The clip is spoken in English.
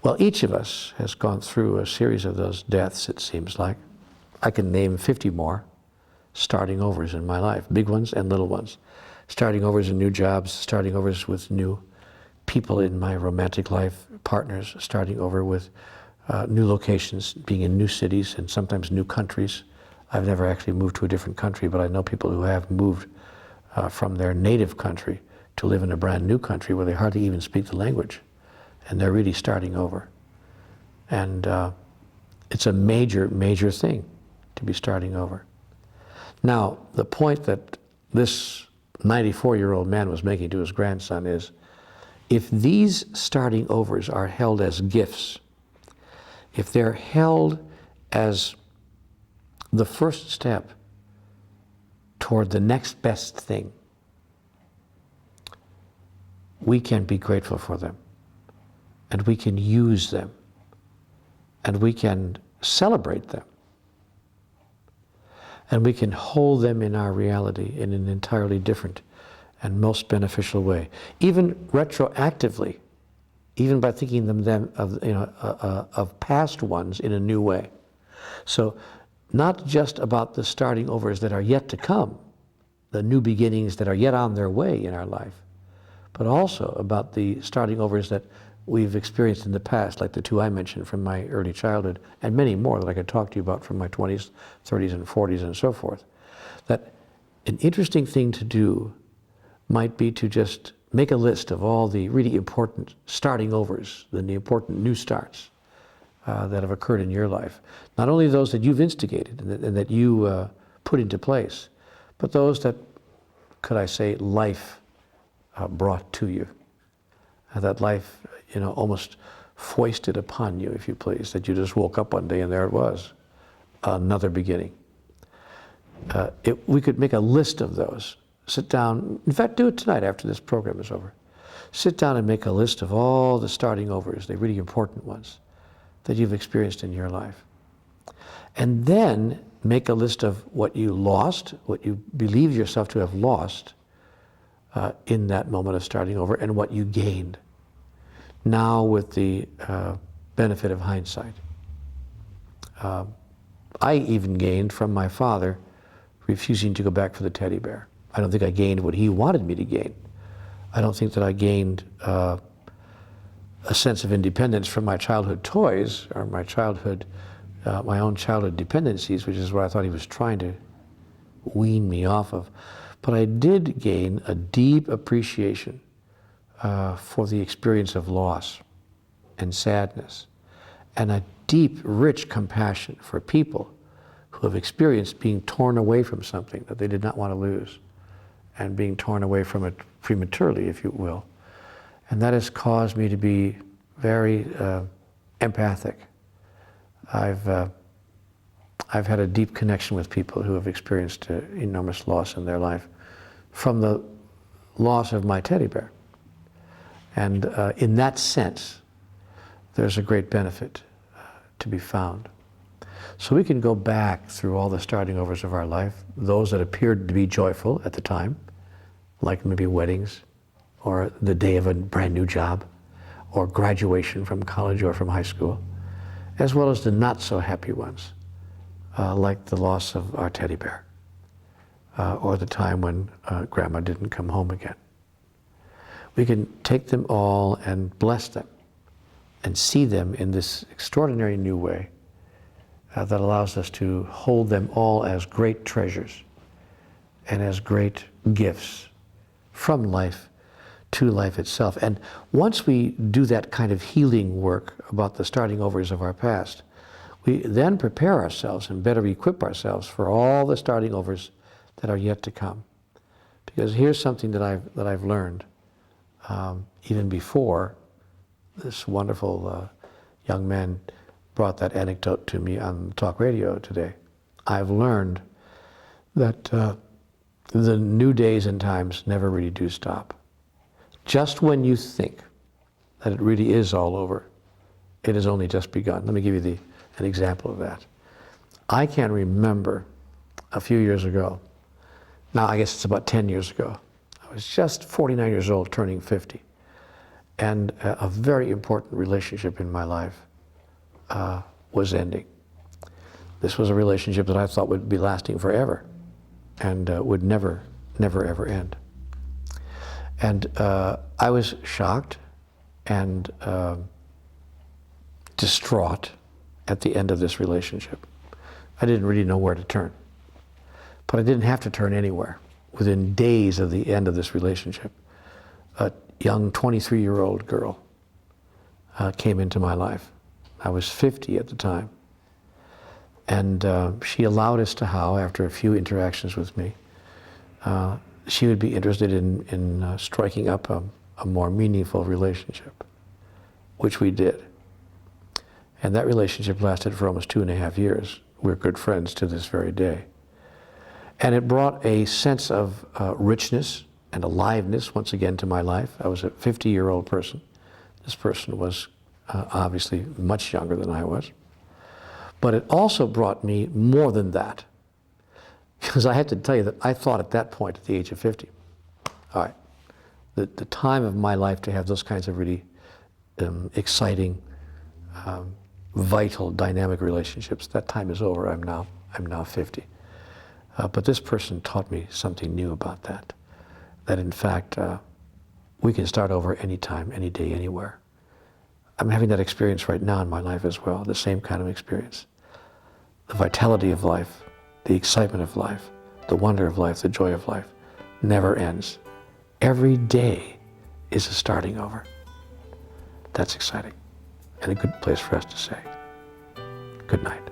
Well, each of us has gone through a series of those deaths, it seems like. I can name 50 more starting overs in my life, big ones and little ones. Starting overs in new jobs, starting overs with new people in my romantic life, partners, starting over with new locations, being in new cities and sometimes new countries. I've never actually moved to a different country, but I know people who have moved from their native country to live in a brand new country where they hardly even speak the language, and they're really starting over. And it's a major, major thing to be starting over. Now, the point that this 94-year-old man was making to his grandson is, if these starting overs are held as gifts, if they're held as the first step toward the next best thing, we can be grateful for them, and we can use them, and we can celebrate them, and we can hold them in our reality in an entirely different and most beneficial way, even retroactively, even by thinking them of past ones in a new way. So not just about the starting overs that are yet to come, the new beginnings that are yet on their way in our life, but also about the starting overs that we've experienced in the past, like the two I mentioned from my early childhood, and many more that I could talk to you about from my 20s, 30s, and 40s, and so forth. That an interesting thing to do might be to just make a list of all the really important starting overs, the important new starts that have occurred in your life. Not only those that you've instigated and that you put into place, but those that, could I say, life brought to you. That life, almost foisted upon you, if you please, that you just woke up one day and there it was, another beginning. We could make a list of those. Sit down, in fact, do it tonight after this program is over. Sit down and make a list of all the starting overs, the really important ones that you've experienced in your life. And then make a list of what you lost, what you believe yourself to have lost in that moment of starting over, and what you gained. Now with the benefit of hindsight. I even gained from my father refusing to go back for the teddy bear. I don't think I gained what he wanted me to gain. I don't think that I gained a sense of independence from my childhood toys or my own childhood dependencies, which is what I thought he was trying to wean me off of. But I did gain a deep appreciation for the experience of loss and sadness, and a deep, rich compassion for people who have experienced being torn away from something that they did not want to lose, and being torn away from it prematurely, if you will. And that has caused me to be very empathic. I've had a deep connection with people who have experienced enormous loss in their life from the loss of my teddy bear. And in that sense, there's a great benefit to be found. So we can go back through all the starting overs of our life, those that appeared to be joyful at the time, like maybe weddings, or the day of a brand new job, or graduation from college or from high school, as well as the not so happy ones, like the loss of our teddy bear, or the time when Grandma didn't come home again. We can take them all and bless them and see them in this extraordinary new way that allows us to hold them all as great treasures and as great gifts from life to life itself. And once we do that kind of healing work about the starting overs of our past, we then prepare ourselves and better equip ourselves for all the starting overs that are yet to come. Because here's something that I've learned even before this wonderful young man brought that anecdote to me on talk radio today. I've learned that the new days and times never really do stop. Just when you think that it really is all over, it has only just begun. Let me give you an example of that. I can remember a few years ago, now I guess it's about 10 years ago, I was just 49 years old, turning 50. And a very important relationship in my life was ending. This was a relationship that I thought would be lasting forever and would never, never, ever end. And I was shocked and distraught at the end of this relationship. I didn't really know where to turn. But I didn't have to turn anywhere. Within days of the end of this relationship, a young 23-year-old girl came into my life. I was 50 at the time. And she allowed us to how, after a few interactions with me, she would be interested in striking up a more meaningful relationship, which we did. And that relationship lasted for almost 2.5 years. We're good friends to this very day. And it brought a sense of richness and aliveness once again to my life. I was a 50-year-old person. This person was obviously much younger than I was. But it also brought me more than that. Because I have to tell you that I thought at that point, at the age of 50, all right, the time of my life to have those kinds of really exciting, vital, dynamic relationships, that time is over. I'm now 50. But this person taught me something new about that. That in fact, we can start over anytime, any day, anywhere. I'm having that experience right now in my life as well, the same kind of experience. The vitality of life, the excitement of life, the wonder of life, the joy of life never ends. Every day is a starting over. That's exciting and a good place for us to say good night.